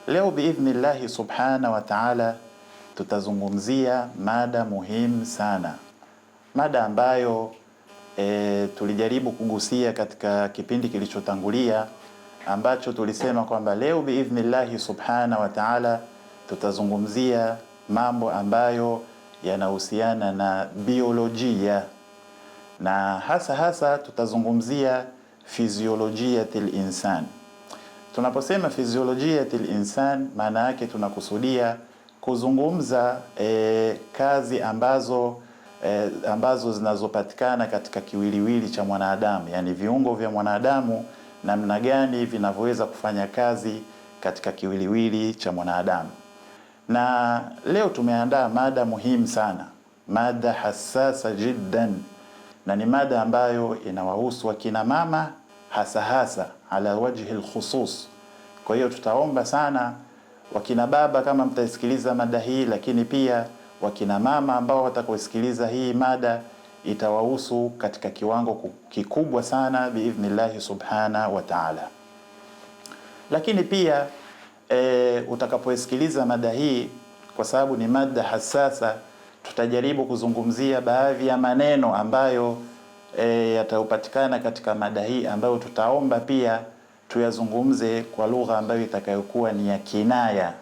Leo biidhnillahi subhana wa ta'ala tutazungumzia mada muhimu sana, mada ambayo tulijaribu kugusia katika kipindi kilichotangulia, ambacho tulisema kwamba leo biidhnillahi subhana wa ta'ala tutazungumzia mambo ambayo yanahusiana na biolojia, na hasa tutazungumzia fiziolojiyatil insan. Tunaposema fiziolojiyatil insan, maana yake tunakusudia kuzungumza kazi ambazo zinazopatikana katika kiwiliwili cha mwanadamu, yani viungo vya mwanadamu, namna gani vinavyoweza kufanya kazi katika kiwiliwili cha mwanadamu. Na leo tumeandaa mada muhimu sana, mada hassasa jiddan, na ni mada ambayo inawahusu wakina mama hasa ala wajhi alkhusus. Kwa hiyo tutaomba sana wakina baba kama mtaisikiliza mada hii, lakini pia wakina mama ambao watakaosikiliza hii mada itawahusu katika kiwango kikubwa sana biidhnillahi subhana wa ta'ala. Lakini pia utakaposikiliza mada hii, kwa sababu ni mada hasasa, tutajaribu kuzungumzia baadhi ya maneno ambayo yatapatikana katika mada hii, ambayo tutaomba pia tuyazungumze kwa lugha ambayo itakayokuwa ni ya kinaya.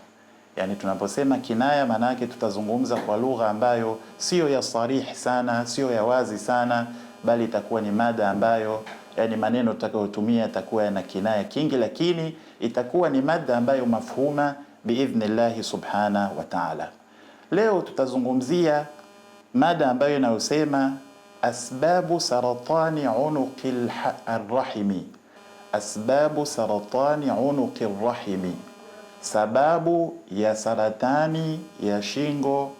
Yani tunaposema kinaya, maana yake tutazungumza kwa lugha ambayo sio ya sarihi sana, sio ya wazi sana, bali itakuwa ni mada ambayo yani maneno tutakayotumia itakuwa yana kinaya kingi, lakini itakuwa ni mada ambayo mafhuma biidhnillahi subhana wa ta'ala. Leo tutazungumzia mada ambayo inayosema asbabu saratani unuqi arrahimi. Asbabu saratani unuqi arrahimi, sababu ya saratani ya shingo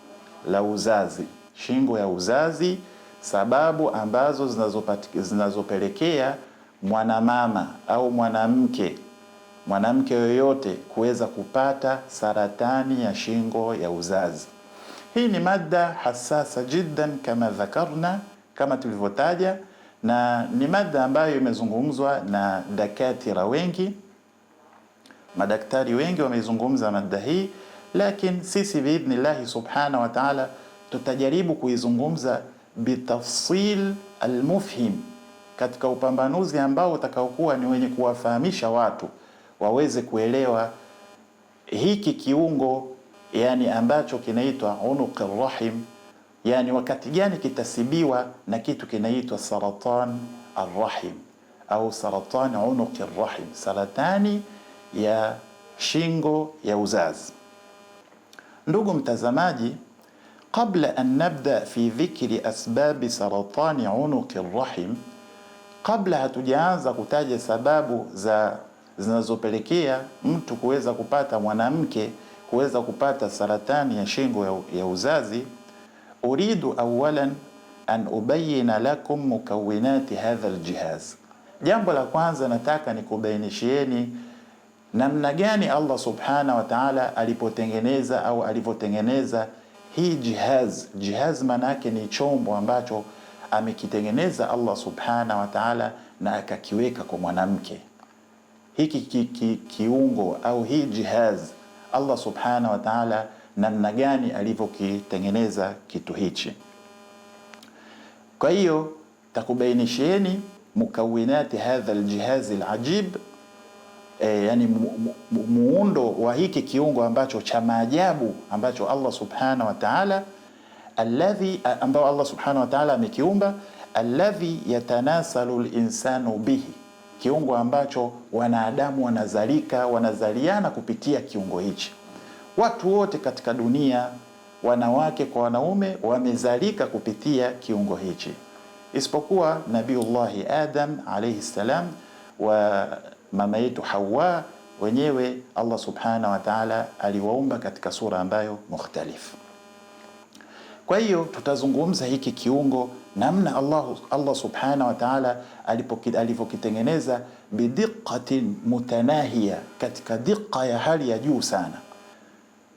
la uzazi, shingo ya uzazi, sababu ambazo zinazopelekea mwanamama au mwanamke yoyote kuweza kupata saratani ya shingo ya uzazi. Hii ni mada hassasa jiddan kama dhakarna, kama tulivyotaja, na ni mada ambayo imezungumzwa na dakatira wengi, madaktari wengi wamezungumza mada hii, lakini sisi biidhnillahi subhana wa ta'ala tutajaribu kuizungumza bitafsil almufhim, katika upambanuzi ambao utakaokuwa ni wenye kuwafahamisha watu waweze kuelewa hiki kiungo yani ambacho kinaitwa unuq arrahim, yani wakati gani kitasibiwa na kitu kinaitwa saratan arrahim au saratan unuq arrahim, saratani ya shingo ya uzazi. Ndugu mtazamaji, kabla an nabda fi dhikri asbabi saratani unuq arrahim, kabla hatujaanza kutaja sababu zinazopelekea mtu kuweza kupata, mwanamke kuweza kupata saratani ya shingo ya uzazi, uridu awalan an ubayina lakum mukawinati hadha aljihaz. Jambo la kwanza nataka nikubainishieni namna gani Allah subhana wa ta'ala alipotengeneza au alivyotengeneza hii jihaz. Maana yake ni chombo ambacho amekitengeneza Allah subhana wa ta'ala na akakiweka kwa mwanamke. Hiki kiungo au hii jihaz, Allah subhana wa ta'ala namna gani alivyokitengeneza kitu hichi. Kwa hiyo takubainishieni mukawinati hadha aljihaz alajib, yani muundo wa hiki kiungo ambacho cha maajabu ambacho Allah subhana wa ta'ala ambao Allah subhanahu wa ta'ala amekiumba, alladhi yatanasalu linsanu bihi, kiungo ambacho wanadamu wanazaliana kupitia kiungo hichi. Watu wote katika dunia, wanawake kwa wanaume, wamezalika kupitia kiungo hichi, isipokuwa Nabiullahi Adam alayhi salam wa mama yetu Hawa, wenyewe Allah subhanahu wa ta'ala aliwaumba katika sura ambayo mukhtalifu. Kwa hiyo tutazungumza hiki kiungo namna Allah subhanahu wa ta'ala alivyokitengeneza bidiqqatin mutanahiya, katika diqa ya hali ya juu sana.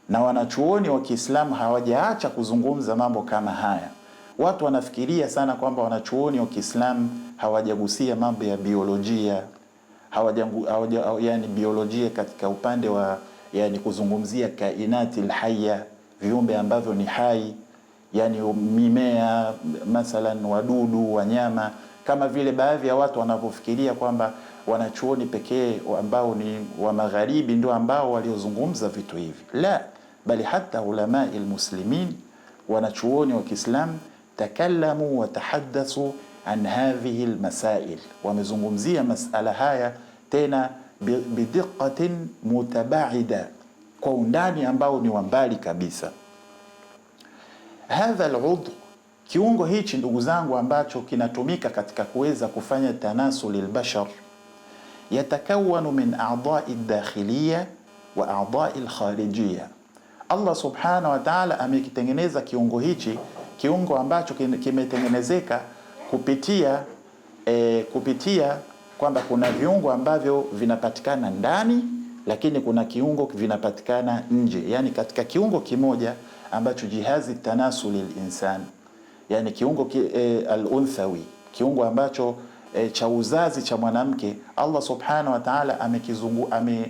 Na wanachuoni wa Kiislamu hawajaacha kuzungumza mambo kama haya. Watu wanafikiria sana kwamba wanachuoni wa Kiislamu hawajagusia mambo ya biolojia, yani biolojia katika upande wa yani kuzungumzia kainati alhayya, viumbe ambavyo ni hai, yani mimea mathalan, wadudu, wanyama, kama vile baadhi ya watu wanavyofikiria kwamba wanachuoni pekee ambao ni wa magharibi ndio ambao waliozungumza vitu hivi. La, bali hata ulama almuslimin, wanachuoni wa Kiislamu, takallamu wa tahaddathu an hadhihi almasail, wamezungumzia masala haya tena bidiqqatin mutabaida, kwa undani ambao ni wa mbali kabisa. Hadha aludhu, kiungo hichi ndugu zangu ambacho kinatumika katika kuweza kufanya tanasul albashar, yatakawanu min a'dha'i dakhiliya wa a'dha'i alkharijiyya. Allah subhanahu wa ta'ala amekitengeneza kiungo hichi, kiungo ambacho kimetengenezeka kupitia kwamba kuna viungo ambavyo vinapatikana ndani, lakini kuna kiungo vinapatikana nje. Yani katika kiungo kimoja ambacho jihazi tanasuli al-insan, yani kiungo al-unthawi, kiungo ambacho cha uzazi cha mwanamke, Allah subhanahu wa ta'ala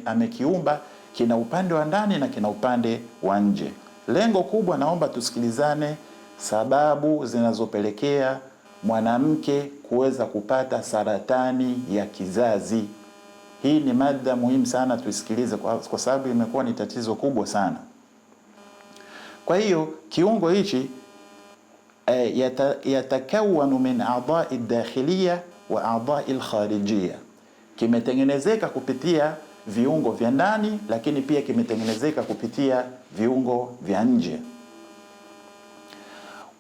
amekiumba, kina upande wa ndani na kina upande wa nje. Lengo kubwa, naomba tusikilizane sababu zinazopelekea mwanamke kuweza kupata saratani ya kizazi. Hii ni mada muhimu sana, tuisikilize kwa sababu imekuwa ni tatizo kubwa sana. Kwa hiyo kiungo hichi yatakawanu min a'dha'i dakhiliya wa a'dha'i al-kharijiyya, kimetengenezeka kupitia viungo vya ndani, lakini pia kimetengenezeka kupitia viungo vya nje.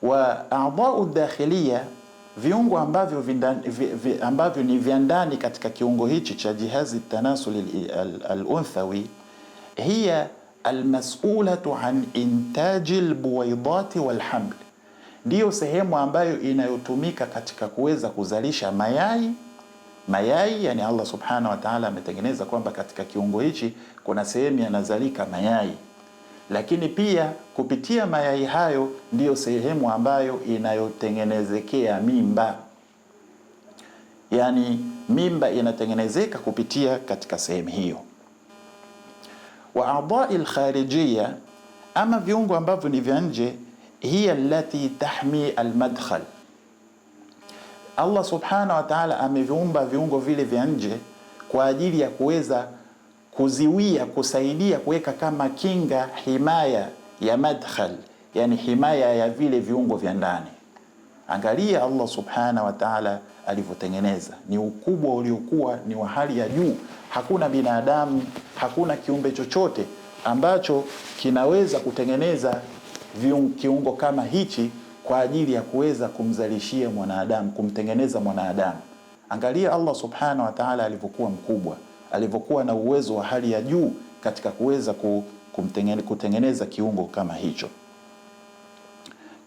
Wa a'dha'u dakhiliya, viungo ambavyo ni vya ndani katika kiungo hichi cha jihazi tanasul al-unthawi, hiya almas'ulatu an intaji albuwaidati walhaml, ndiyo sehemu ambayo inayotumika katika kuweza kuzalisha mayai. Yani Allah subhanahu wa ta'ala ametengeneza kwamba katika kiungo hichi kuna sehemu yanazalika mayai, lakini pia kupitia mayai hayo ndiyo sehemu ambayo inayotengenezekea mimba. Yani mimba inatengenezeka kupitia katika sehemu hiyo. Wa a'dha'i al-kharijiyya, ama viungo ambavyo ni vya nje, hiya allati tahmi al-madkhal. Allah subhanahu wa ta'ala ameviumba viungo vile vya nje kwa ajili ya kuweza kuziwia, kusaidia kuweka kama kinga, himaya ya madkhal, yani himaya ya vile viungo vya ndani. Angalia Allah subhanahu wa ta'ala alivyotengeneza, ni ukubwa uliokuwa ni wa hali ya juu. Hakuna binadamu, hakuna kiumbe chochote ambacho kinaweza kutengeneza kiungo kama hichi kwa ajili ya kuweza kumzalishia mwanadamu, kumtengeneza mwanadamu. Angalia Allah subhanahu wa ta'ala alivyokuwa mkubwa, alivyokuwa na uwezo wa hali ya juu katika kuweza kutengeneza kiungo kama hicho.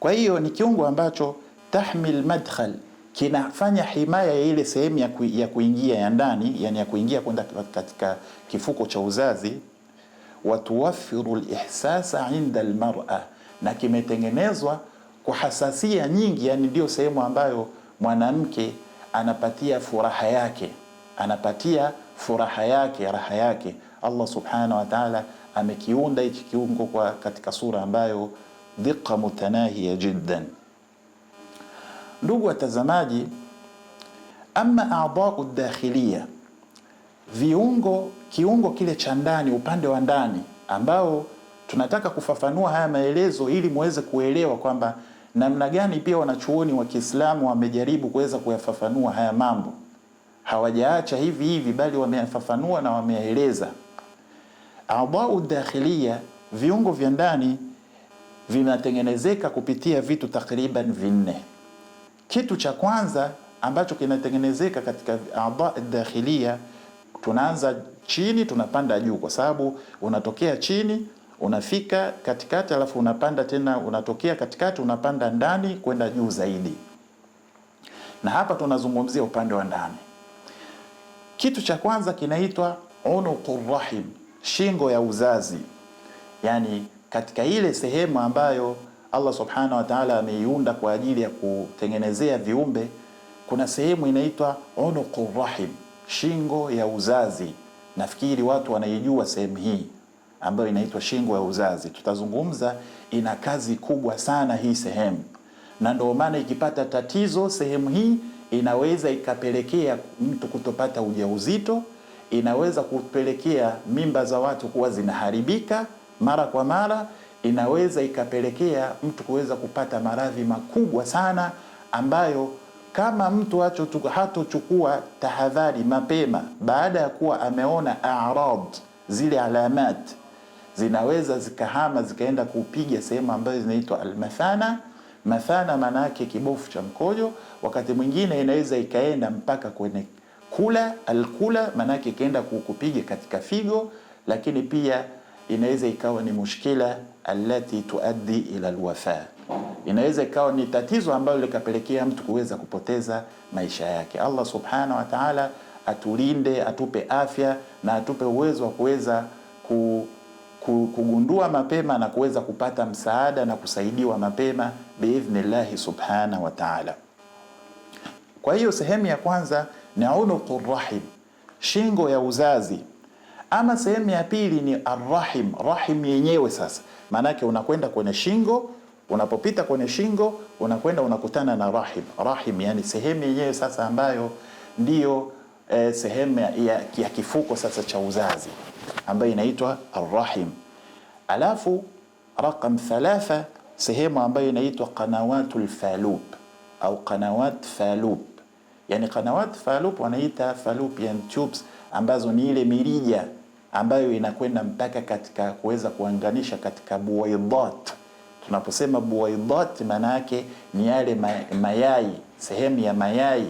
Kwa hiyo ni kiungo ambacho tahmil madkhal, kinafanya himaya ya ile sehemu ya kuingia ya ndani, yani ya kuingia kwenda katika kifuko cha uzazi. Wa tuwaffiru al-ihsasa 'inda al-mar'a, na kimetengenezwa kwa hasasia nyingi, yani ndio sehemu ambayo mwanamke anapatia furaha yake, raha yake. Allah subhanahu wa ta'ala amekiunda hichi kiungo kwa katika sura ambayo dhiqa mutanahiya jiddan. Ndugu watazamaji, ama a'dha'u dakhiliya, kiungo kile cha ndani, upande wa ndani, ambao tunataka kufafanua haya maelezo ili muweze kuelewa kwamba namna gani pia wanachuoni wa Kiislamu wamejaribu kuweza kuyafafanua haya mambo. Hawajaacha hivi hivi, bali wameyafafanua na wameyaeleza. A'dha'u dakhiliya, viungo vya ndani, vinatengenezeka kupitia vitu takriban vinne. Kitu cha kwanza ambacho kinatengenezeka katika a'dha'u dakhiliya, tunaanza chini tunapanda juu, kwa sababu unatokea chini unafika katikati, alafu unapanda tena, unatokea katikati unapanda ndani kwenda juu zaidi. Na hapa tunazungumzia upande wa ndani. Kitu cha kwanza kinaitwa unuqur rahim, shingo ya uzazi. Yani katika ile sehemu ambayo Allah subhanahu wa ta'ala ameiunda kwa ajili ya kutengenezea viumbe, kuna sehemu inaitwa unuqur rahim, shingo ya uzazi. Nafikiri watu wanaijua sehemu hii. ambayo inaitwa shingo ya uzazi. Tutazungumza, ina kazi kubwa sana hii sehemu, na ndio maana ikipata tatizo sehemu hii inaweza ikapelekea mtu kutopata ujauzito, inaweza kupelekea mimba za watu kuwa zinaharibika mara kwa mara, inaweza ikapelekea mtu kuweza kupata maradhi makubwa sana ambayo kama mtu hatochukua tahadhari mapema, baada ya kuwa ameona a'rad, zile alamat zinaweza zikahama zikaenda kupiga sehemu ambayo zinaitwa almathana. Mathana maana yake kibofu cha mkojo. Wakati mwingine inaweza ikaenda mpaka kwenye kula, alkula maana yake ikaenda kupiga katika figo, lakini pia inaweza ikawa ni mushkila allati tuaddi ila alwafa, inaweza ikawa ni tatizo ambalo likapelekea mtu kuweza kupoteza maisha yake. Allah subhanahu wa ta'ala atulinde, atupe afya na atupe uwezo wa kuweza kugundua mapema na kuweza kupata msaada na kusaidiwa mapema biidhnillahi subhanahu wa ta'ala. Kwa hiyo sehemu ya kwanza ni unuqur rahim, shingo ya uzazi. Ama sehemu ya pili ni arrahim, rahim yenyewe. Sasa maana yake unakwenda kwenye shingo, unapopita kwenye shingo unakwenda unakutana na rahim. Rahim yani sehemu yenyewe sasa ambayo ndiyo sehemu ya kifuko sasa cha uzazi ambayo inaitwa arrahim. Alafu raqam 3, sehemu ambayo inaitwa qanawatul falub au qanawat falub. Yani qanawat falub wanaita fallopian tubes, ambazo ni ile mirija ambayo inakwenda mpaka katika kuweza kuunganisha katika buwaidat. Tunaposema buwaidat maana yake ni yale mayai, sehemu ya mayai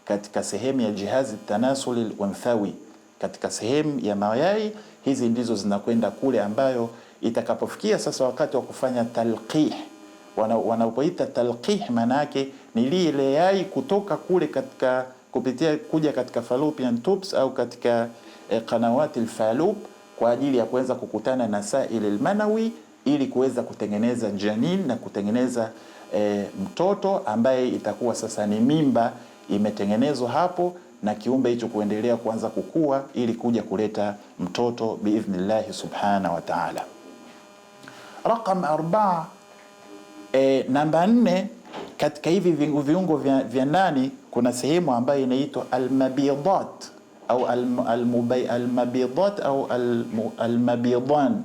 katika sehemu ya jihazi tanasuli al-unthawi, katika sehemu ya mayai hizi ndizo zinakwenda kule, ambayo itakapofikia sasa wakati wa kufanya talqih, wanapoita talqih maana yake ni lile yai kutoka kule katika kupitia kuja katika fallopian tubes au katika qanawati al-falub kwa ajili ya kuweza kukutana na sail al-manawi ili kuweza kutengeneza janin na kutengeneza mtoto ambaye itakuwa sasa ni mimba imetengenezwa hapo, na kiumbe hicho kuendelea kuanza kukua ili kuja kuleta mtoto biidhnillah subhanahu wa ta'ala. Raqam 4, namba 4, katika hivi viungo vya ndani kuna sehemu ambayo inaitwa almabidat au almabidat au almabidan.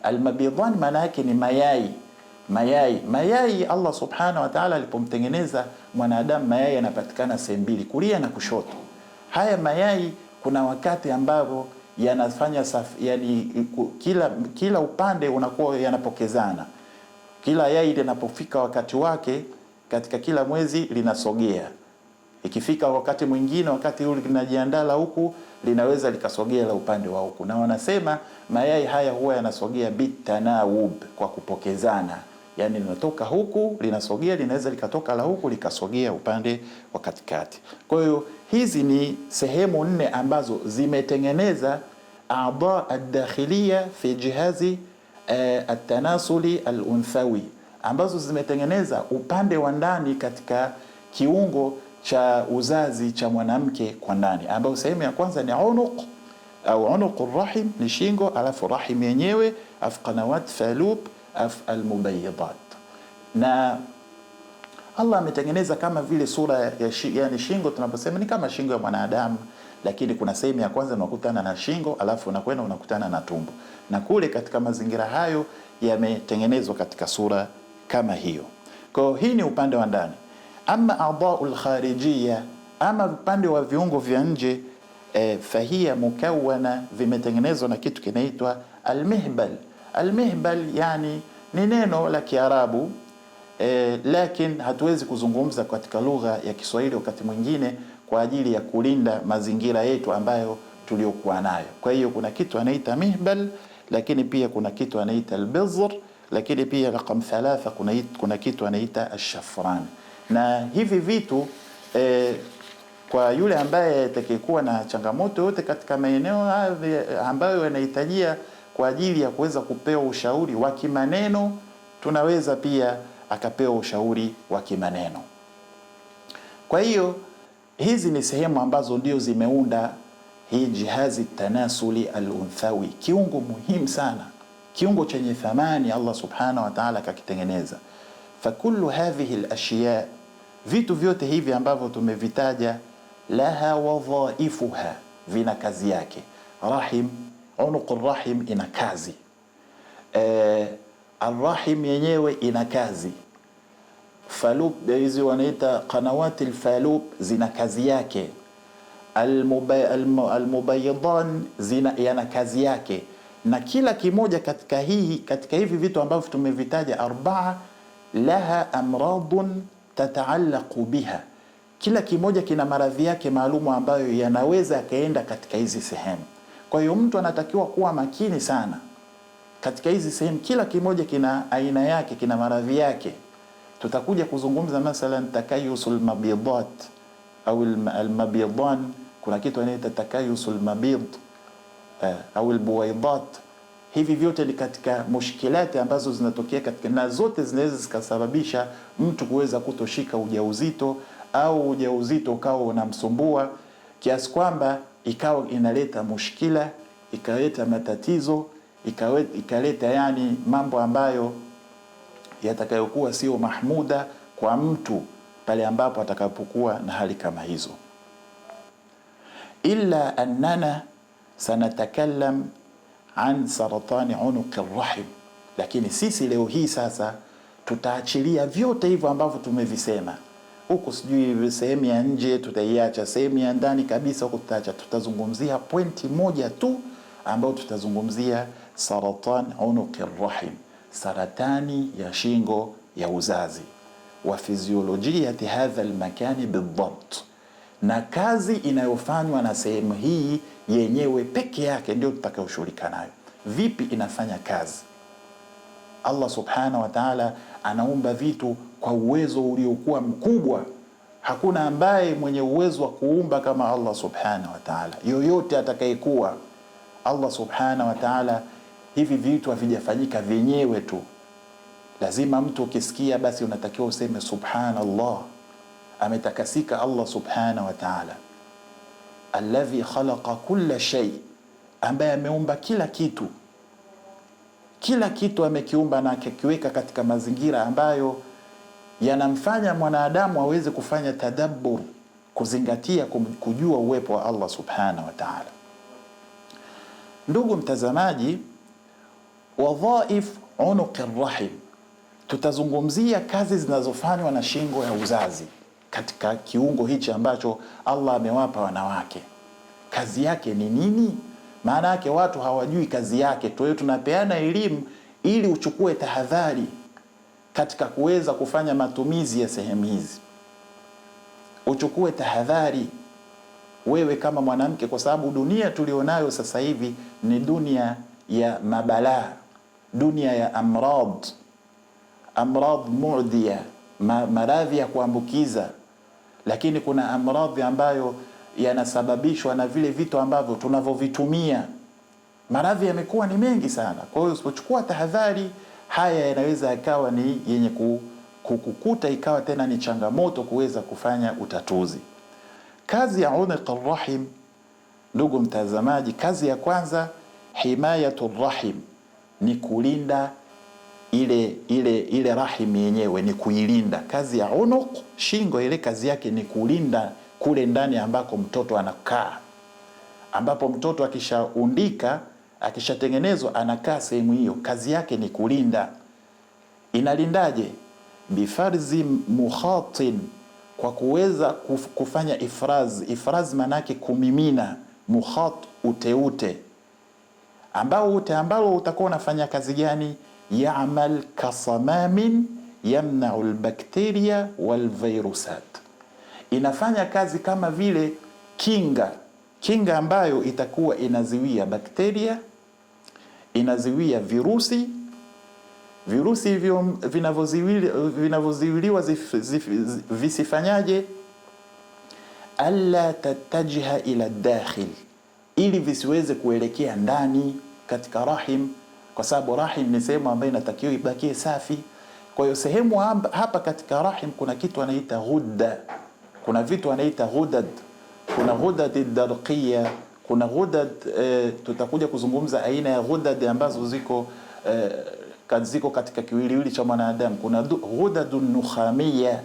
Almabidan maana yake ni mayai. Allah subhanahu wa ta'ala alipomtengeneza mwanadamu, mayai yanapatikana sehemu mbili, kulia na kushoto. Haya mayai kuna wakati ambapo yanafanya yani kila upande unakuwa yanapokezana. Kila yai linapofika wakati wake katika kila mwezi linasogea. Ikifika wakati mwingine, wakati huu linajiandaa la huku, linaweza likasogea la upande wa huku. Na wanasema mayai haya huwa yanasogea bitanawub, kwa kupokezana. Yani linatoka huku linasogea, linaweza likatoka la huku likasogea upande wa katikati. Kwa hiyo hizi ni sehemu 4 ambazo zimetengeneza a'dha ad-dakhiliya fi jihazi at-tanasuli al-unthawi, ambazo zimetengeneza upande wa ndani katika kiungo cha uzazi cha mwanamke kwa ndani, ambao sehemu ya kwanza ni unuq au unuqur rahim, ni shingo, alafu rahim yenyewe, alafu qanawat falub, alafu almubayyidat. Na Allah ametengeneza kama vile sura ya yani shingo tunaposema ni kama shingo ya mwanadamu, lakini kuna sehemu ya kwanza unakutana na shingo, alafu unakwenda unakutana na tumbo, na kule katika mazingira hayo yametengenezwa katika sura kama hiyo. Kwa hii ni upande wa ndani. Ama a'dha'ul kharijiyya, ama upande wa viungo vya nje, fahia mukawana, vimetengenezwa na kitu kinaitwa almihbal. Almihbal yani ni neno la Kiarabu, lakini hatuwezi kuzungumza katika lugha ya Kiswahili wakati mwingine kwa ajili ya kulinda mazingira yetu ambayo tuliokuwa nayo. Kwa hiyo kuna kitu anaita mihbal, lakini pia kuna kitu anaita albizr, lakini pia raqam 3 kuna kitu anaita ashafran. Na hivi vitu kwa yule ambaye atakayekuwa na changamoto yote katika maeneo ambayo yanahitajia kwa ajili ya kuweza kupewa ushauri wa kimaneno, tunaweza pia akapewa ushauri wa kimaneno. Kwa hiyo hizi ni sehemu ambazo ndio zimeunda hii jihazi tanasuli al-unthawi, kiungo muhimu sana, kiungo chenye thamani Allah subhanahu wa ta'ala kakitengeneza. Fakullu hadhihi al-ashya, vitu vyote hivi ambavyo tumevitaja, laha wadhaifuha, vina kazi yake. Rahim, unuqur rahim ina kazi, arrahim yenyewe ina kazi, falub hizi wanaita qanawati alfalub zina kazi yake, almubayyidan yana kazi yake, na kila kimoja katika hivi vitu ambavyo tumevitaja arbaa, laha amradun tataallaqu biha, kila kimoja kina maradhi yake maalumu ambayo yanaweza yakaenda katika hizi sehemu. Kwa hiyo mtu anatakiwa kuwa makini sana katika hizi sehemu, kila kimoja kina aina yake, kina maradhi yake. Tutakuja kuzungumza mathalan takayusul mabidat au almabidan, kuna kitu anaita takayusul mabid au albuwaidat. Hivi vyote ni katika mushkilati ambazo zinatokea katika, na zote zinaweza zikasababisha mtu kuweza kutoshika ujauzito au ujauzito ukawa unamsumbua kiasi kwamba ikawa inaleta mushkila, ikaleta matatizo, ikaleta yani mambo ambayo yatakayokuwa sio mahmuda kwa mtu pale ambapo atakapokuwa na hali kama hizo. Illa annana sanatakallam an saratani unuq arrahim, lakini sisi leo hii sasa tutaachilia vyote hivyo ambavyo tumevisema huko, sijui sehemu ya nje tutaiacha, sehemu ya ndani kabisa huko tutaacha. Tutazungumzia pointi moja tu ambayo tutazungumzia saratan unuq arrahim, saratani ya shingo ya uzazi, wa fiziolojiyati hadha almakani bidabt, na kazi inayofanywa na sehemu hii yenyewe peke yake ndio tutakayoshughulika nayo. Vipi inafanya kazi? Allah subhanahu wa ta'ala anaumba vitu kwa uwezo uliokuwa mkubwa. Hakuna ambaye mwenye uwezo wa kuumba kama Allah subhanahu wa ta'ala, yoyote atakayekuwa. Allah subhanahu wa ta'ala, hivi vitu havijafanyika vyenyewe tu, lazima mtu ukisikia basi unatakiwa useme subhanallah, ametakasika Allah subhanahu wa ta'ala, alladhi khalaqa kulla shay, ambaye ameumba kila kitu. Kila kitu amekiumba na akikiweka katika mazingira ambayo yanamfanya mwanadamu aweze kufanya tadabbur, kuzingatia, kujua uwepo wa Allah subhanahu wa ta'ala. Ndugu mtazamaji, wadhaif unuq arrahim, tutazungumzia kazi zinazofanywa na shingo ya uzazi katika kiungo hichi ambacho Allah amewapa wanawake. Kazi yake ni nini? Maana yake watu hawajui kazi yake. Tunapeana elimu ili uchukue tahadhari katika kuweza kufanya matumizi ya sehemu hizi. Uchukue tahadhari wewe kama mwanamke, kwa sababu dunia tulionayo sasa hivi ni dunia ya mabalaa, dunia ya amrad mu'diya, maradhi ya kuambukiza. Lakini kuna amradhi ambayo yanasababishwa na vile vitu ambavyo tunavyovitumia. Maradhi yamekuwa ni mengi sana. Kwa hiyo usipochukua tahadhari, haya yanaweza yakawa ni yenye kukukuta, ikawa tena ni changamoto kuweza kufanya utatuzi. Kazi ya unuq arrahim, ndugu mtazamaji, kazi ya kwanza himayatu rahim, ni kulinda ile rahim yenyewe, ni kuilinda. Kazi ya unuq, shingo ile, kazi yake ni kulinda kule ndani ambako mtoto anakaa, ambapo mtoto akishaundika, akishatengenezwa, anakaa sehemu hiyo. Kazi yake ni kulinda. Inalindaje? Bifarzi mukhatin, kwa kuweza kufanya ifraz. Ifraz manake kumimina, mukhat uteute, ambao utakuwa unafanya kazi gani? Ya'mal kasamamin yamna'u albakteria walvirusat, inafanya kazi kama vile kinga ambayo itakuwa inaziwia bakteria, inaziwia virusi hivyo vinavyoziwiliwa visifanyaje? Alla tatajha ila dakhil, ili visiweze kuelekea ndani katika rahim, kwa sababu rahim ni sehemu ambayo inatakiwa ibakie safi. Kwa hiyo sehemu hapa katika rahim kuna kitu anaita ghudda, kuna vitu anaita ghudad, kuna ghudad ad-darqiyya, kuna ghudad tutakuja kuzungumza aina ya ghudad ambazo ziko katika kiwiliwili cha mwanadamu. Kuna ghudadun nukhamia.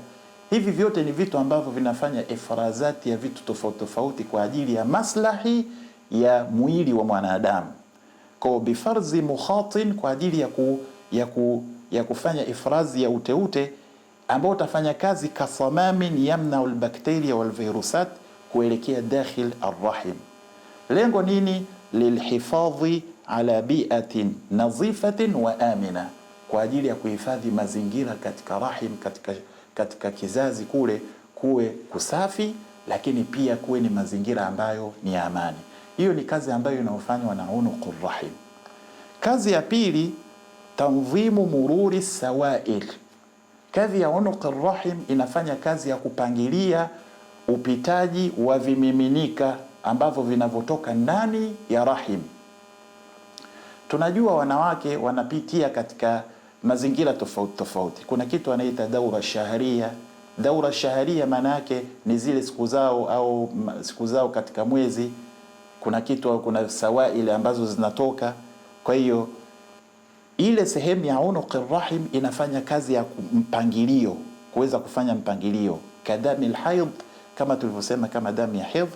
Hivi vyote ni vitu ambavyo vinafanya ifrazati ya vitu tofauti tofauti kwa ajili ya maslahi ya mwili wa mwanadamu. Kwa bifarzi mukhatin, kwa ajili ya kufanya ifrazi ya uteute ambao utafanya kazi kasamamin yamna albakteria walvirusat kuelekea dakhil arrahim. Lengo nini? Lilhifadhi ala bi'atin nadhifatin wa amina, kwa ajili ya kuhifadhi mazingira katika rahim, katika kizazi kule kuwe kusafi, lakini pia kuwe ni mazingira ambayo ni amani. Hiyo ni kazi ambayo inayofanywa na unuqur rahim. Kazi ya pili, tanzimu mururi sawail. Kazi ya unuqur rahim inafanya kazi ya kupangilia upitaji wa vimiminika ambavyo vinavyotoka ndani ya rahim. Tunajua wanawake wanapitia katika mazingira tofauti tofauti. Kuna kitu anaita daura shaharia. Daura shaharia maana yake ni zile siku zao katika mwezi. Kuna sawaili ambazo zinatoka. Kwa hiyo ile sehemu ya unuqir rahim inafanya kazi ya mpangilio, kuweza kufanya mpangilio kadami alhayd, kama tulivyosema, kama damu ya haidh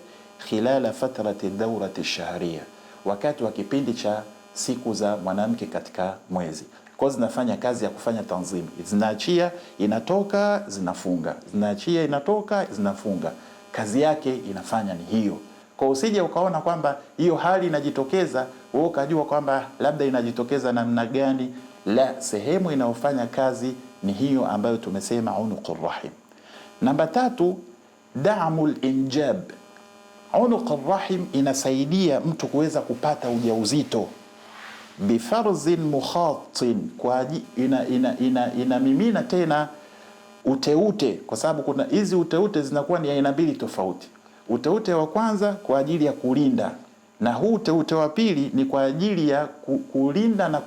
khilala fatrati dawrati shaharia, wakati wa kipindi cha siku za mwanamke katika mwezi. Kwa zinafanya kazi ya kufanya tanzim. Zinaachia, inatoka, zinafunga. Zinaachia, inatoka, zinafunga. Kazi yake inafanya ni hiyo. Kwa usije ukaona kwamba hiyo hali inajitokeza wewe ukajua kwamba labda inajitokeza namna gani. La, sehemu inayofanya kazi ni hiyo ambayo tumesema unuqur rahim. Namba 3, da'mul injab. Unuqur rahim inasaidia mtu kuweza kupata ujauzito bifarzin mukhatin, kwa inamimina tena uteute, kwa sababu kuna hizi uteute zinakuwa ni aina mbili tofauti. Uteute wa kwanza kwa ajili ya kulinda, na huu uteute wa pili ni kwa ajili ya kulinda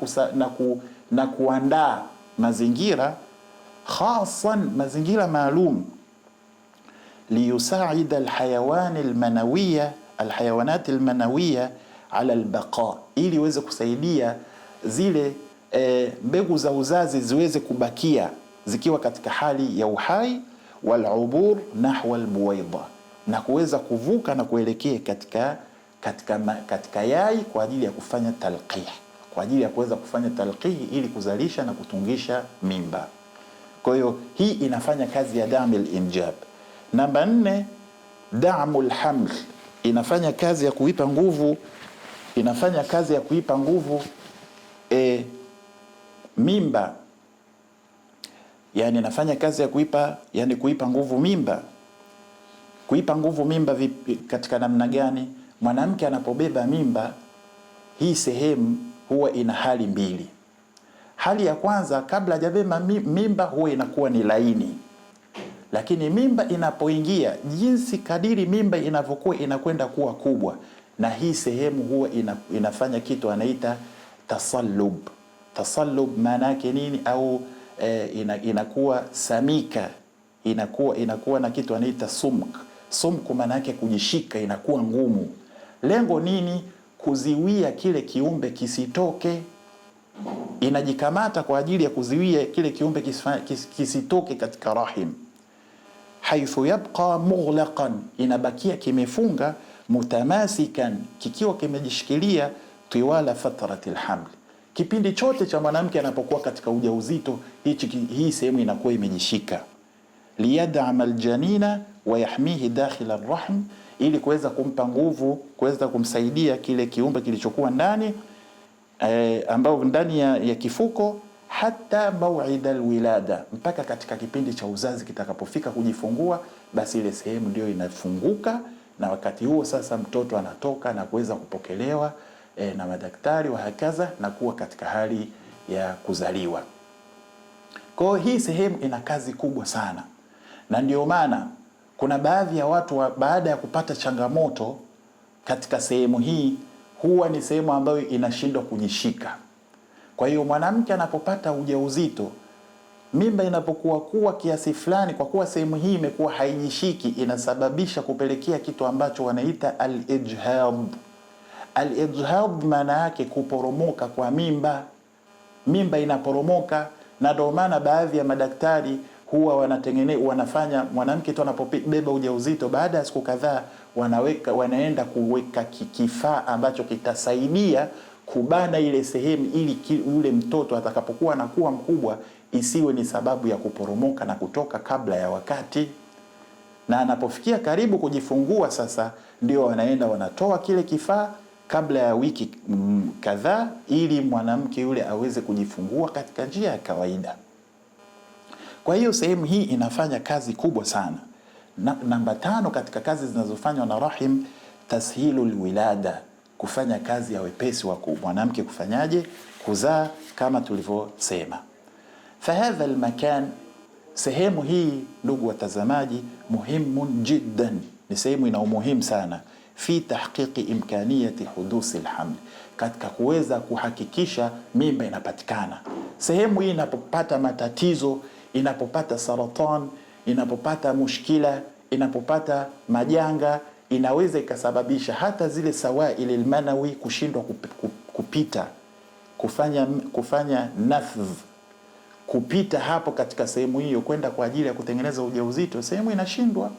na kuandaa mazingira khasan, mazingira maalum, liyusaida alhayawanat almanawiya ala albaqa, ili iweze kusaidia zile mbegu za uzazi ziweze kubakia zikiwa katika hali ya uhai, walubur nahwa albuwaida, na kuweza kuvuka na kuelekea katika yai kwa ajili ya kufanya talqih, kwa ajili ya kuweza kufanya talqih ili kuzalisha na kutungisha mimba. Kwa hiyo hii inafanya kazi ya damil injab. Namba 4, damul haml, inafanya kazi ya kuipa nguvu, mimba. Yani inafanya kazi ya kuipa nguvu mimba. Kuipa nguvu mimba vipi, katika namna gani? Mwanamke anapobeba mimba, hii sehemu huwa ina hali mbili. Hali ya kwanza, kabla hajabeba mimba huwa inakuwa ni laini, lakini mimba inapoingia, jinsi kadiri mimba inavyokuwa inakwenda kuwa kubwa, na hii sehemu huwa inafanya kitu anaita tasallub. Tasallub maana yake nini? Au inakuwa samika, inakuwa na kitu anaita sumk. Sumku maana yake kujishika, inakuwa ngumu. Lengo nini? Kuziwia kile kiumbe kisitoke. Inajikamata kwa ajili ya kuziwia kile kiumbe kisitoke katika rahim. Haithu yabqa mughlaqan, inabakia kimefunga, mutamasikan, kikiwa kimejishikilia, tiwala fatrati alhaml, kipindi chote cha mwanamke anapokuwa katika ujauzito, hii sehemu inakuwa imejishika. Liyad'am aljanina wa yahmihi dakhil arrahm, ili kuweza kumpa nguvu, kuweza kumsaidia kile kiumbe kilichokuwa ndani ambao ndani ya kifuko, hata maw'id alwilada, mpaka katika kipindi cha uzazi kitakapofika kujifungua, basi ile sehemu ndio inafunguka, na wakati huo sasa mtoto anatoka na kuweza kupokelewa na madaktari wa hakaza na kuwa katika hali ya kuzaliwa. Kwa hii sehemu ina kazi kubwa sana, na ndio maana kuna baadhi ya watu baada ya kupata changamoto katika sehemu hii, huwa ni sehemu ambayo inashindwa kujishika. Kwa hiyo mwanamke anapopata ujauzito, mimba inapokuwa kuwa kiasi fulani, kwa kuwa sehemu hii imekuwa haijishiki, inasababisha kupelekea kitu ambacho wanaita al-ijhad. Al-ijhad maana yake kuporomoka kwa mimba. Mimba inaporomoka, na ndio maana baadhi ya madaktari huwa wanafanya mwanamke tu anapobeba ujauzito, baada ya siku kadhaa wanaenda kuweka kifaa ambacho kitasaidia kubana ile sehemu, ili yule mtoto atakapokuwa anakuwa mkubwa isiwe ni sababu ya kuporomoka na kutoka kabla ya wakati. Na anapofikia karibu kujifungua sasa, ndio wanaenda wanatoa kile kifaa kabla ya wiki kadhaa, ili mwanamke yule aweze kujifungua katika njia ya kawaida. Kwa hiyo sehemu hii inafanya kazi kubwa sana. Namba 5 katika kazi zinazofanywa na rahim, tashilul wilada, kufanya kazi ya wepesi wa mwanamke kufanyaje, kuzaa, kama tulivyosema. Fahadha almakan, sehemu hii ndugu watazamaji, muhimun jiddan, ni sehemu ina umuhimu sana, fi tahqiqi imkaniyati hudusi alhaml, katika kuweza kuhakikisha mimba inapatikana. Sehemu hii inapopata matatizo, inapopata saratan, inapopata mushkila, inapopata majanga, inaweza ikasababisha hata zile sawail almanawi kushindwa kupita, kufanya nafdh, kupita hapo katika sehemu hiyo kwenda kwa ajili ya kutengeneza ujauzito, sehemu inashindwa,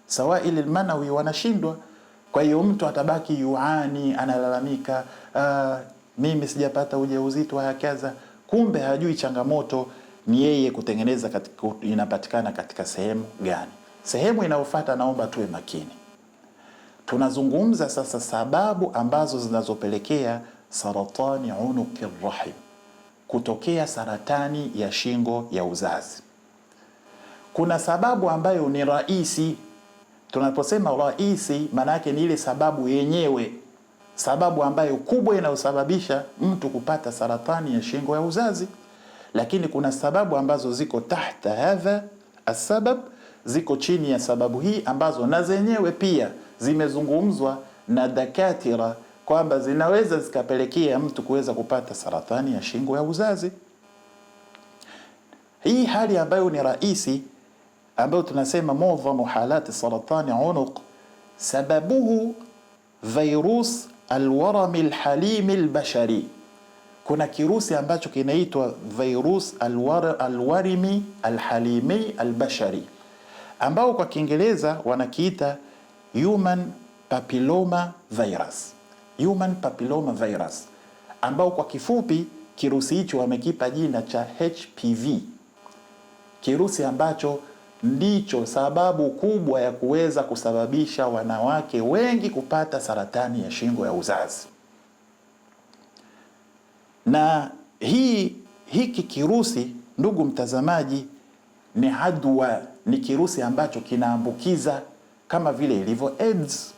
sawail almanawi wanashindwa. Kwa hiyo mtu atabaki yuani, analalamika, mimi sijapata ujauzito, hakaza. Kumbe hajui changamoto ni yeye kutengeneza inapatikana katika sehemu gani. Sehemu inayofuata, naomba tuwe makini. Tunazungumza sasa sababu ambazo zinazopelekea saratani unuki rahim, kutokea saratani ya shingo ya uzazi. Kuna sababu ambayo ni raisi. Tunaposema raisi, maana yake ni ile sababu yenyewe, sababu ambayo kubwa inayosababisha mtu kupata saratani ya shingo ya uzazi. Lakini kuna sababu ambazo ziko tahta hadha asbab, ziko chini ya sababu hii, ambazo na zenyewe pia zimezungumzwa na dakatira kwamba zinaweza zikapelekea mtu kuweza kupata saratani ya shingo ya uzazi. Hii hali ambayo ni raisi, ambayo tunasema muadhamu halati saratani unuq, sababuhu virus alwarami alhalimi albashari. Kuna kirusi ambacho kinaitwa virus alwarimi alhalimi albashari, ambao kwa Kiingereza wanakiita human papilloma virus. Human papilloma virus, ambao kwa kifupi kirusi hicho wamekipa jina cha HPV. Kirusi ambacho ndicho sababu kubwa ya kuweza kusababisha wanawake wengi kupata saratani ya shingo ya uzazi. Na hiki kirusi, ndugu mtazamaji, ni adwa, ni kirusi ambacho kinaambukiza kama vile ilivyo AIDS,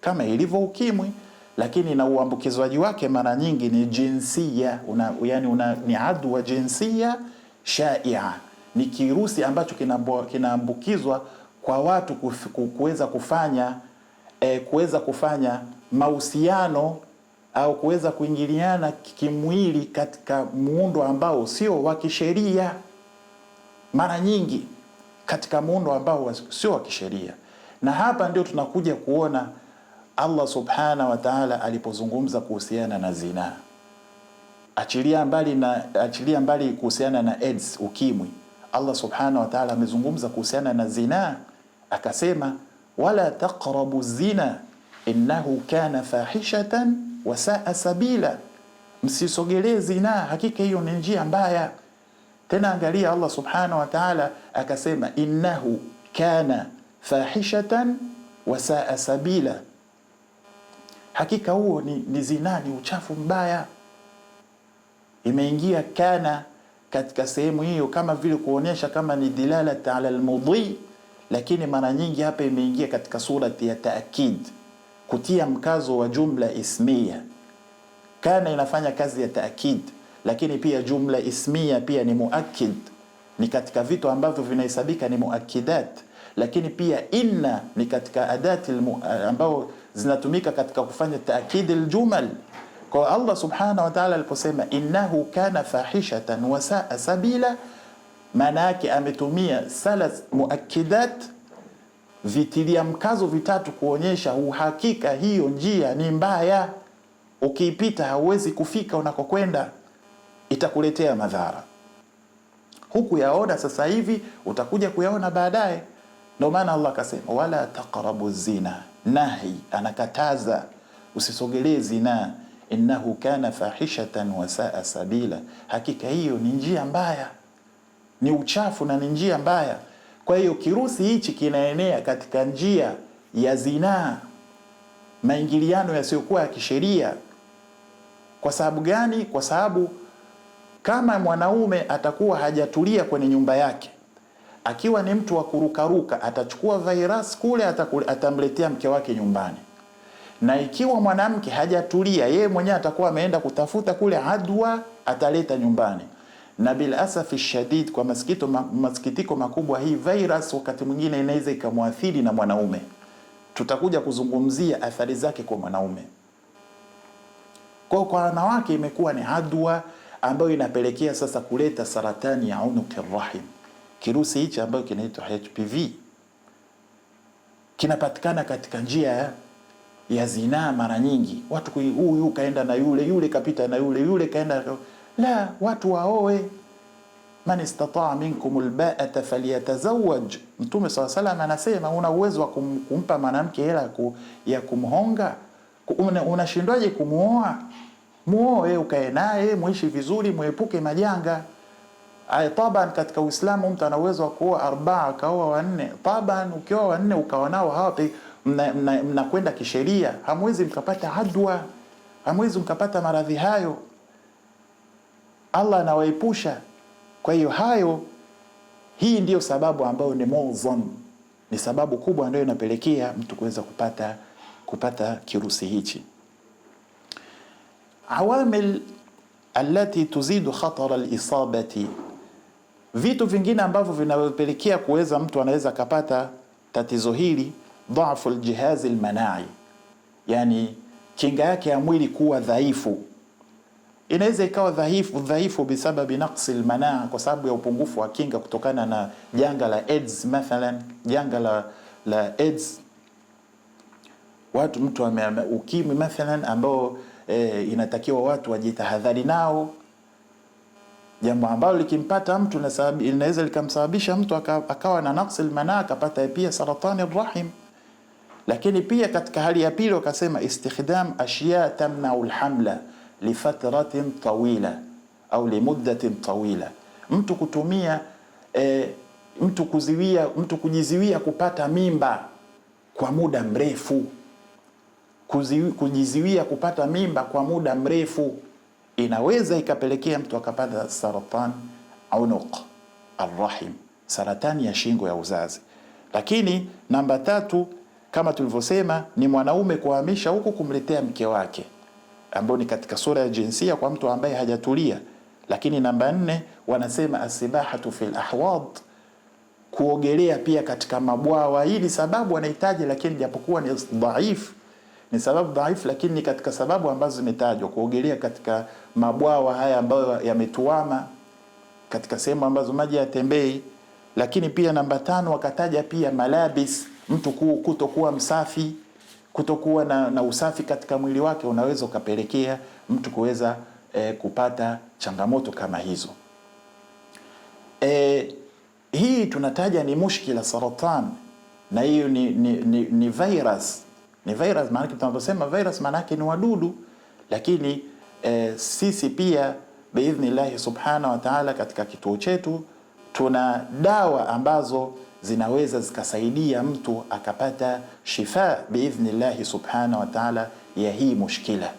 kama ilivyo ukimwi, lakini na uambukizwaji wake mara nyingi ni jinsia, ni adwa jinsia shaia. Ni kirusi ambacho kinaambukizwa kwa watu kuweza kufanya mahusiano au kuweza kuingiliana kimwili katika muundo ambao sio wa kisheria, mara nyingi katika muundo ambao sio wa kisheria. Na hapa ndio tunakuja kuona Allah subhanahu wa ta'ala alipozungumza kuhusiana na zina. Achilia mbali kuhusiana na AIDS, ukimwi, Allah subhanahu wa ta'ala amezungumza kuhusiana na zina, akasema wala taqrabu zina innahu kana fahishatan wa saa sabila, msisogelee zina, hakika hiyo ni njia mbaya. Tena angalia, Allah subhanahu wa ta'ala akasema innahu kana fahishatan wa saa sabila, hakika huo ni zina, ni uchafu mbaya. Imeingia kana katika sehemu hiyo kama vile kuonyesha kama ni dilalat ala almudhi, lakini mara nyingi hapa imeingia katika surati ya taakid, kutia mkazo wa jumla ismiya. Kana inafanya kazi ya taakid, lakini pia jumla ismiya pia ni muakkid, ni katika vitu ambavyo vinahesabika ni muakkidat. Lakini pia inna ni katika adati ambao zinatumika katika kufanya taakid aljumal. Kwa Allah subhanahu wa ta'ala aliposema innahu kana fahishatan wa saa sabila, maana yake ametumia salas muakkidat, vitilia mkazo vitatu kuonyesha uhakika hiyo njia ni mbaya, ukiipita hauwezi kufika unakokwenda, itakuletea madhara. Huku yaona sasa hivi, utakuja kuyaona baadaye. Ndio maana Allah akasema wala taqrabu zina, nahi, anakataza usisogelee zina, innahu kana fahishatan wa saa sabila, hakika hiyo ni njia mbaya, ni uchafu na ni njia mbaya. Kwa hiyo kirusi hichi kinaenea katika njia ya zinaa, maingiliano yasiyokuwa ya kisheria. Kwa sababu gani? Kwa sababu kama mwanaume atakuwa hajatulia kwenye nyumba yake, akiwa ni mtu wa kurukaruka, atachukua virus kule, atamletea mke wake nyumbani. Na ikiwa mwanamke hajatulia, yeye mwenyewe atakuwa ameenda kutafuta kule adwa, ataleta nyumbani. Na bil asafi shadid, kwa masikitiko makubwa, hii virus wakati mwingine inaweza ikamwathiri na mwanaume. Tutakuja kuzungumzia athari zake kwa mwanaume. Kwa wanawake imekuwa ni adwa ambayo inapelekea sasa kuleta saratani ya unuki rahim. Kirusi hichi ambayo kinaitwa HPV kinapatikana katika njia ya zinaa. Mara nyingi watu huyu kaenda na yule, yule kapita na yule, yule kaenda. La, watu waoe. Man istataa minkum alba'ata falyatazawwaj. Mtume SAW anasema una uwezo wa kumpa mwanamke hela ya kumhonga, unashindwaje kumuoa? Muoe, ukae naye, muishi vizuri, muepuke majanga. Taban katika Uislamu mtu ana uwezo wa kuoa 4, akaoa 4. Taban ukioa 4 ukawa nao hawa, mnakwenda kisheria, hamwezi mkapata adwa, hamwezi mkapata maradhi hayo. Allah anawaepusha. Kwa hiyo hii ndiyo sababu ambayo ni mawzan, ni sababu kubwa ndio inapelekea mtu kuweza kupata kirusi hichi. Awamil allati tuzidu khatar al-isabati, vitu vingine ambavyo vinapelekea kuweza mtu anaweza kupata tatizo hili, dhaafu al-jihaz al-manai, yani kinga yake ya mwili kuwa dhaifu. Inaweza ikawa dhaifu bisababi naqsi al-manaa, kwa sababu ya upungufu wa kinga kutokana na janga la AIDS mathalan, janga la AIDS. Mtu ukimwi mathalan ambao inatakiwa watu wajitahadhari nao, jambo ambalo likimpata mtu inaweza likamsababisha mtu akawa na naqsi al-manaa, akapata pia saratani ar-rahim. Lakini pia katika hali ya pili wakasema istikhdam ashya tamna'u al-hamla lifatratin tawila au limuddatin tawila, mtu kutumia mtu kujiziwia kupata mimba kwa muda mrefu. Kujiziwia kupata mimba kwa muda mrefu inaweza ikapelekea mtu akapata saratan unuq arrahim, saratani ya shingo ya uzazi. Lakini namba 3 kama tulivyosema ni mwanaume kuhamisha huku kumletea mke wake, ambao ni katika sura ya jinsia kwa mtu ambaye hajatulia. Lakini namba 4 wanasema asibahatu fil ahwad, kuogelea pia katika mabwawa. Hii ni sababu wanahitaji, lakini japokuwa ni dhaifu, ni sababu dhaifu, lakini katika sababu ambazo zimetajwa, kuogelea katika mabwawa haya ambayo yametuama katika sehemu ambazo maji yatembei. Lakini pia namba 5 wakataja pia malabis, mtu kutokuwa msafi, kutokuwa na usafi katika mwili wake unaweza ukapelekea mtu kuweza kupata changamoto kama hizo. Hii tunataja ni mushkila saratan, na hiyo ni virus. Ni virus, maana tunaposema virus maana yake ni wadudu. Lakini sisi pia biidhnillah subhanahu wa ta'ala katika kituo chetu tuna dawa ambazo zinaweza zikasaidia mtu akapata shifa biidhnillah subhanahu wa ta'ala ya hii mushkila,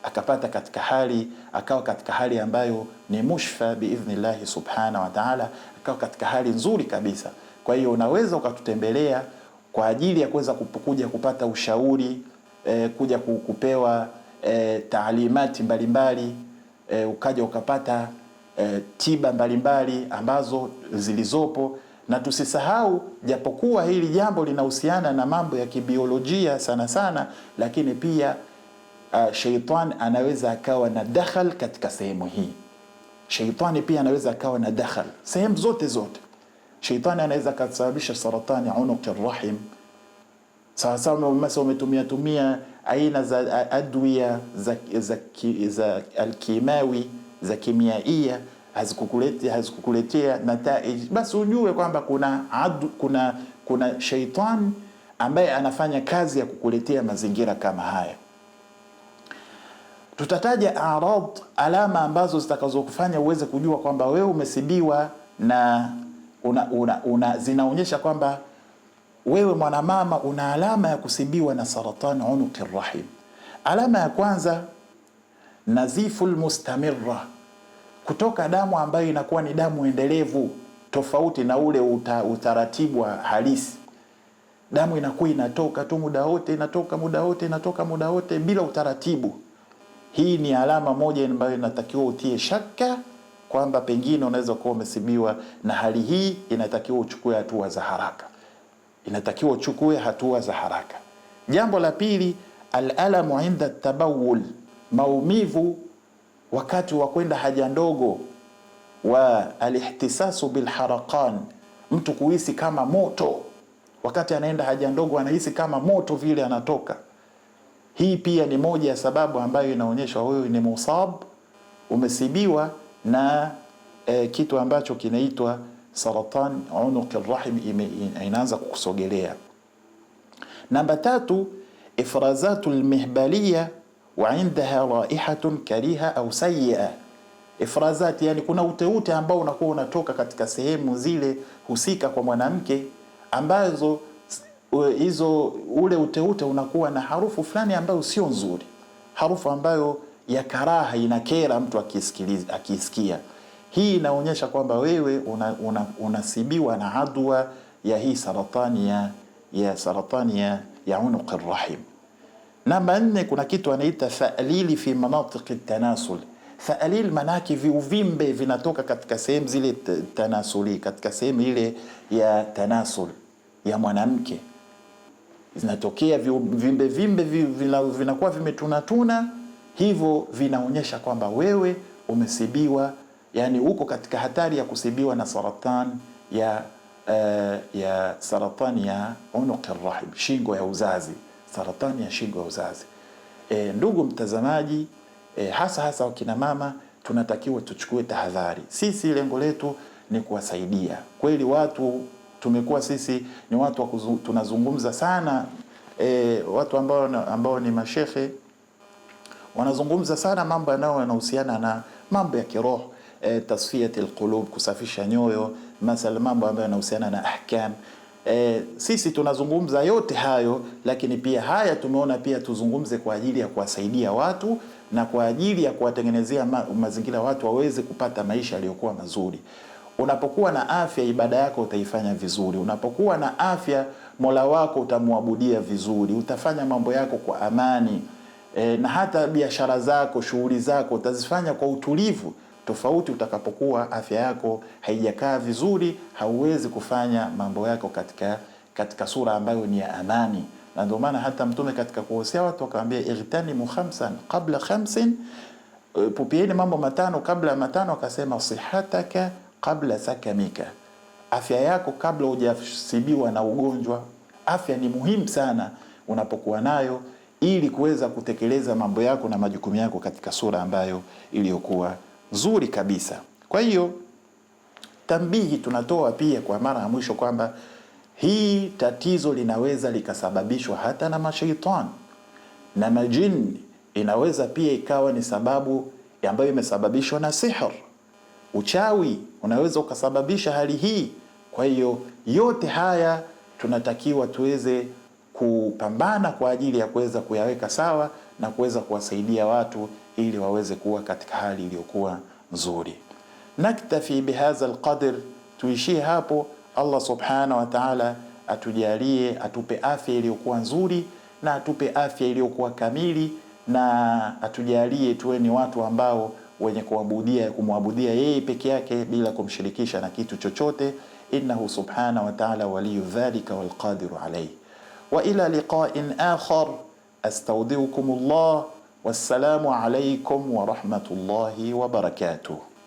akapata akawa katika hali ambayo ni mushfa biidhnillah subhanahu wa ta'ala, akawa katika hali nzuri kabisa. Kwa hiyo unaweza ukatutembelea kwa ajili ya kuweza kuja kupata ushauri, kuja kupewa taalimati mbalimbali, ukaja ukapata tiba mbalimbali ambazo zilizopo. Na tusisahau, japokuwa hili jambo linahusiana na mambo ya kibiolojia sana sana, lakini pia Sheitani anaweza akawa na dakhal katika sehemu hii. Sheitani pia anaweza akawa na dakhal sehemu zote. Sheitani anaweza kusababisha saratani unuqi rahim. Sasa umetumia aina za adwiya za alkimawi za kimiaia hazikukuletea nataij, basi ujue kwamba kuna sheitani ambaye anafanya kazi ya kukuletea mazingira kama haya. Tutataja arad, alama ambazo zitakazokufanya uweze kujua kwamba wewe umesibiwa na zinaonyesha kwamba wewe mwanamama una alama ya kusibiwa na saratani unuqi rahim. Alama ya kwanza, naziful mustamirra, kutoka damu ambayo inakuwa ni damu endelevu, tofauti na ule utaratibu wa halisi. Damu inakuwa inatoka tu muda wote, inatoka muda wote bila utaratibu. Hii ni alama moja ambayo inatakiwa utie shaka kwamba pengine unaweza kuwa umesibiwa na hali hii. Inatakiwa uchukue hatua za haraka. Jambo la pili, al-alamu inda tabawul, maumivu wakati wa kwenda haja ndogo, wa alihtisasu bilharaqan, mtu kuhisi kama moto wakati anaenda haja ndogo, anahisi kama moto vile anatoka. Hii pia ni moja ya sababu ambayo inaonyesha wewe ni musab, umesibiwa na kitu ambacho kinaitwa saratan unuqi rahim, inaanza kukusogelea. Namba 3, ifrazatul mihbaliya wa indaha raihatun kariha au sayyi'a. Ifrazat, yani kuna uteute ambao unakuwa unatoka katika sehemu zile husika kwa mwanamke, ambazo ule uteute unakuwa na harufu fulani ambayo sio nzuri, harufu ambayo ya karaha, inakera mtu akisikia. Hii inaonyesha kwamba wewe unasibiwa na adwa ya hii saratani ya unuqi rahim. Namba 4, kuna kitu anaita thalili fi manatiq tanasul. Thalil manaki uvimbe vinatoka katika sehemu zile tanasuli, katika sehemu ile ya tanasul ya mwanamke, zinatokea vimbe vinakuwa vimetunatuna, hivyo vinaonyesha kwamba wewe umesibiwa, yani uko katika hatari ya kusibiwa na saratani ya saratani ya unuqi rahim, shingo ya uzazi, saratani ya shingo ya uzazi. Ndugu mtazamaji, hasa wakina mama, tunatakiwa tuchukue tahadhari. Sisi lengo letu ni kuwasaidia kweli watu. Tumekuwa sisi ni watu tunazungumza sana, watu ambao ni mashehe wanazungumza sana mambo yanayohusiana na mambo ya kiroho, tasfiyatul qulub, kusafisha nyoyo, masala mambo ambayo yanahusiana na ahkam. Sisi tunazungumza yote hayo, lakini pia haya tumeona pia tuzungumze kwa ajili ya kuwasaidia watu na kwa ajili ya kuwatengenezea mazingira watu waweze kupata maisha yaliyokuwa mazuri. Unapokuwa na afya, ibada yako utaifanya vizuri. Unapokuwa na afya, Mola wako utamwabudia vizuri, utafanya mambo yako kwa amani, na hata biashara zako, shughuli zako utazifanya kwa utulivu. Tofauti utakapokuwa afya yako haijakaa vizuri, hauwezi kufanya mambo yako katika sura ambayo ni ya amani. Na ndio maana hata Mtume katika kuhusia watu akamwambia, ightanimu khamsan qabla khamsin, pupieni mambo matano kabla ya matano. Akasema, sihataka qabla sakamika, afya yako kabla hujasibiwa na ugonjwa. Afya ni muhimu sana unapokuwa nayo, ili kuweza kutekeleza mambo yako na majukumu yako katika sura ambayo iliyokuwa nzuri kabisa. Kwa hiyo tambihi tunatoa pia kwa mara ya mwisho kwamba hii tatizo linaweza likasababishwa hata na mashaitani na majini. Inaweza pia ikawa ni sababu ambayo imesababishwa na sihr, uchawi unaweza ukasababisha hali hii. Kwa hiyo yote haya tunatakiwa tuweze kupambana kwa ajili ya kuweza kuyaweka sawa na kuweza kuwasaidia watu ili waweze kuwa katika hali iliyokuwa nzuri. Naktafi bihadha alqadr, tuishie hapo. Allah subhanahu wa ta'ala atujalie, atupe afya iliyokuwa nzuri na atupe afya iliyokuwa kamili, na atujalie tuwe ni watu ambao wenye kumwabudia yeye peke yake bila kumshirikisha na kitu chochote. Innahu subhanahu wa ta'ala waliyu dhalika wal qadiru alayhi. Wa ila liqa'in akhar, astawdi'ukumullah Wassalamu alaikum wa rahmatullahi wa barakatuh.